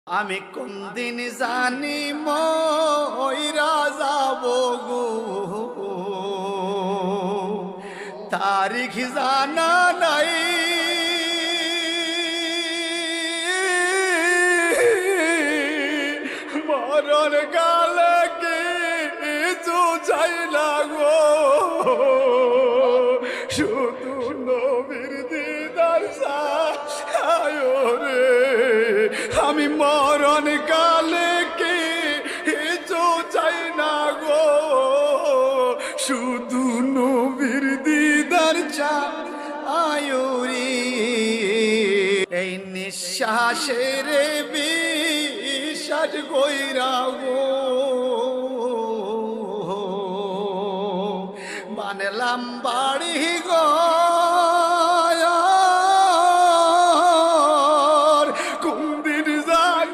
আমি কোন দিন জানি মইরা যাব গো, তারিখ জানা নাই। মরণ কালে কিছু চাই না গো, শুধু নবীর দিদার চাই রে। আমি মরণ কালে কিছু চাই না গো, শুধু নবীর দিদার চাই রে। এই নিঃশ্বাসের বিশ্বাস কইরা গো,